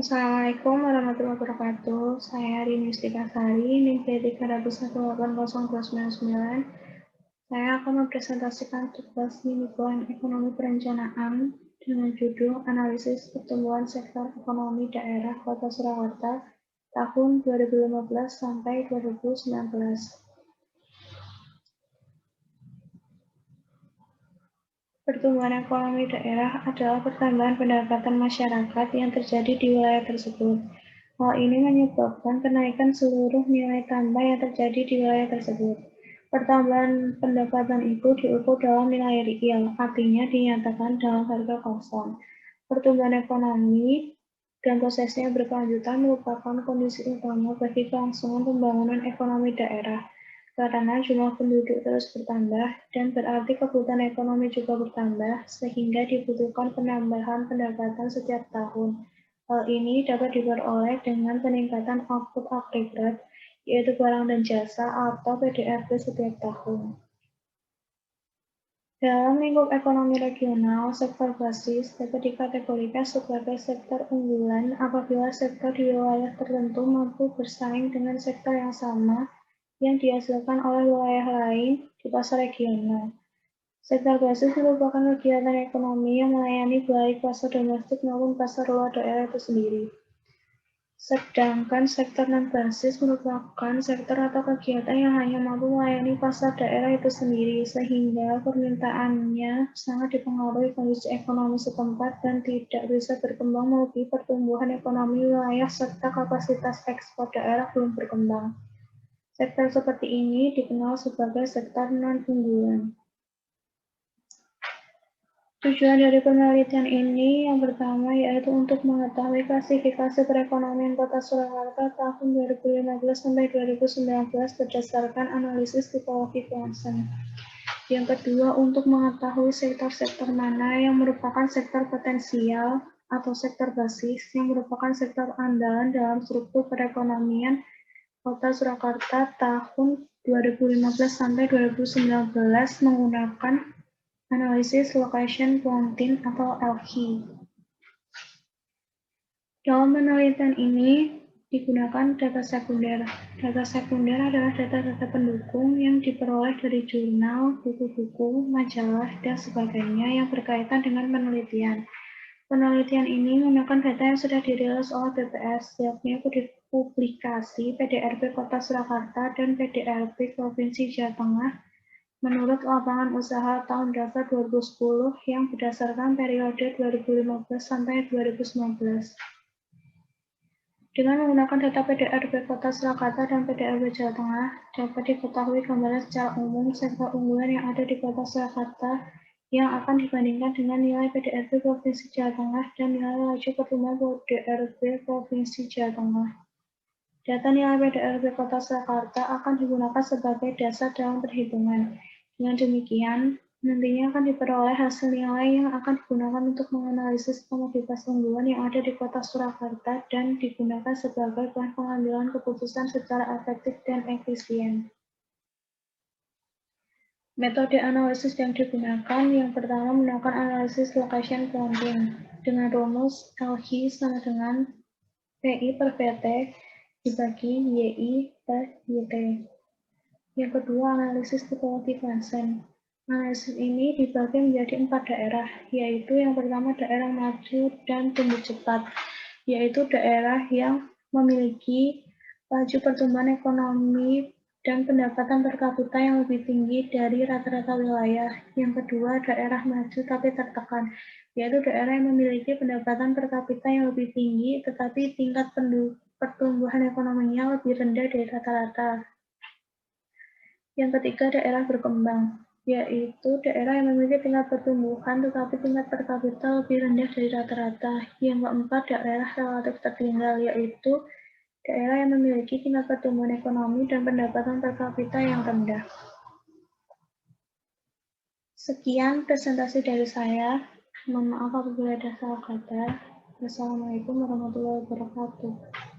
Assalamualaikum warahmatullahi wabarakatuh. Saya Rini Yustikasari, NIM P321802999. Saya akan mempresentasikan tugas mini ekonomi perencanaan dengan judul Analisis Pertumbuhan Sektor Ekonomi Daerah Kota Surakarta tahun 2015 sampai 2019. Pertumbuhan ekonomi daerah adalah pertambahan pendapatan masyarakat yang terjadi di wilayah tersebut. Hal ini menyebabkan kenaikan seluruh nilai tambah yang terjadi di wilayah tersebut. Pertambahan pendapatan itu diukur dalam nilai real, artinya dinyatakan dalam harga kosong. Pertumbuhan ekonomi dan prosesnya berkelanjutan merupakan kondisi utama bagi kelangsungan pembangunan ekonomi daerah. Karena jumlah penduduk terus bertambah dan berarti kebutuhan ekonomi juga bertambah, sehingga dibutuhkan penambahan pendapatan setiap tahun. Hal ini dapat diperoleh dengan peningkatan output agregat, yaitu barang dan jasa atau PDRB setiap tahun. Dalam lingkup ekonomi regional, sektor basis dapat dikategorikan sebagai sektor unggulan apabila sektor di wilayah tertentu mampu bersaing dengan sektor yang sama yang dihasilkan oleh wilayah lain di pasar regional. Sektor basis merupakan kegiatan ekonomi yang melayani baik pasar domestik maupun pasar luar daerah itu sendiri. Sedangkan sektor non-basis merupakan sektor atau kegiatan yang hanya mampu melayani pasar daerah itu sendiri, sehingga permintaannya sangat dipengaruhi kondisi ekonomi setempat dan tidak bisa berkembang melebihi pertumbuhan ekonomi wilayah serta kapasitas ekspor daerah belum berkembang. Sektor seperti ini dikenal sebagai sektor non-unggulan. Tujuan dari penelitian ini yang pertama yaitu untuk mengetahui klasifikasi perekonomian Kota Surakarta tahun 2015 sampai 2019 berdasarkan analisis tipologi Thomson. Yang kedua untuk mengetahui sektor-sektor mana yang merupakan sektor potensial atau sektor basis yang merupakan sektor andalan dalam struktur perekonomian Kota Surakarta tahun 2015 sampai 2019 menggunakan analisis location planting atau LQ. Dalam penelitian ini digunakan data sekunder. Data sekunder adalah data-data pendukung yang diperoleh dari jurnal, buku-buku, majalah, dan sebagainya yang berkaitan dengan penelitian. Penelitian ini menggunakan data yang sudah dirilis oleh BPS, yakni publikasi PDRB Kota Surakarta dan PDRB Provinsi Jawa Tengah menurut lapangan usaha tahun dasar 2010 yang berdasarkan periode 2015 sampai 2019. Dengan menggunakan data PDRB Kota Surakarta dan PDRB Jawa Tengah, dapat diketahui gambaran secara umum sektor unggulan yang ada di Kota Surakarta yang akan dibandingkan dengan nilai PDRB Provinsi Jawa Tengah dan nilai laju pertumbuhan PDRB Provinsi Jawa Tengah. Data nilai PDRB Kota Surakarta akan digunakan sebagai dasar dalam perhitungan. Dengan demikian, nantinya akan diperoleh hasil nilai yang akan digunakan untuk menganalisis komoditas unggulan yang ada di Kota Surakarta dan digunakan sebagai bahan pengambilan keputusan secara efektif dan efisien. Metode analisis yang digunakan yang pertama menggunakan analisis location planting dengan rumus LH sama dengan PI per VT dibagi YI per YT. Yang kedua, analisis tipologi Thomson. Analisis ini dibagi menjadi 4 daerah, yaitu yang pertama daerah maju dan tumbuh cepat, yaitu daerah yang memiliki laju pertumbuhan ekonomi dan pendapatan per kapita yang lebih tinggi dari rata-rata wilayah. Yang kedua, daerah maju tapi tertekan, yaitu daerah yang memiliki pendapatan per kapita yang lebih tinggi, tetapi tingkat pertumbuhan ekonominya lebih rendah dari rata-rata. Yang ketiga, daerah berkembang, yaitu daerah yang memiliki tingkat pertumbuhan tetapi tingkat per kapita lebih rendah dari rata-rata. Yang keempat, daerah relatif tertinggal, yaitu daerah yang memiliki tingkat pertumbuhan ekonomi dan pendapatan per kapita yang rendah. Sekian presentasi dari saya. Mohon maaf apabila ada salah kata. Wassalamualaikum warahmatullahi wabarakatuh.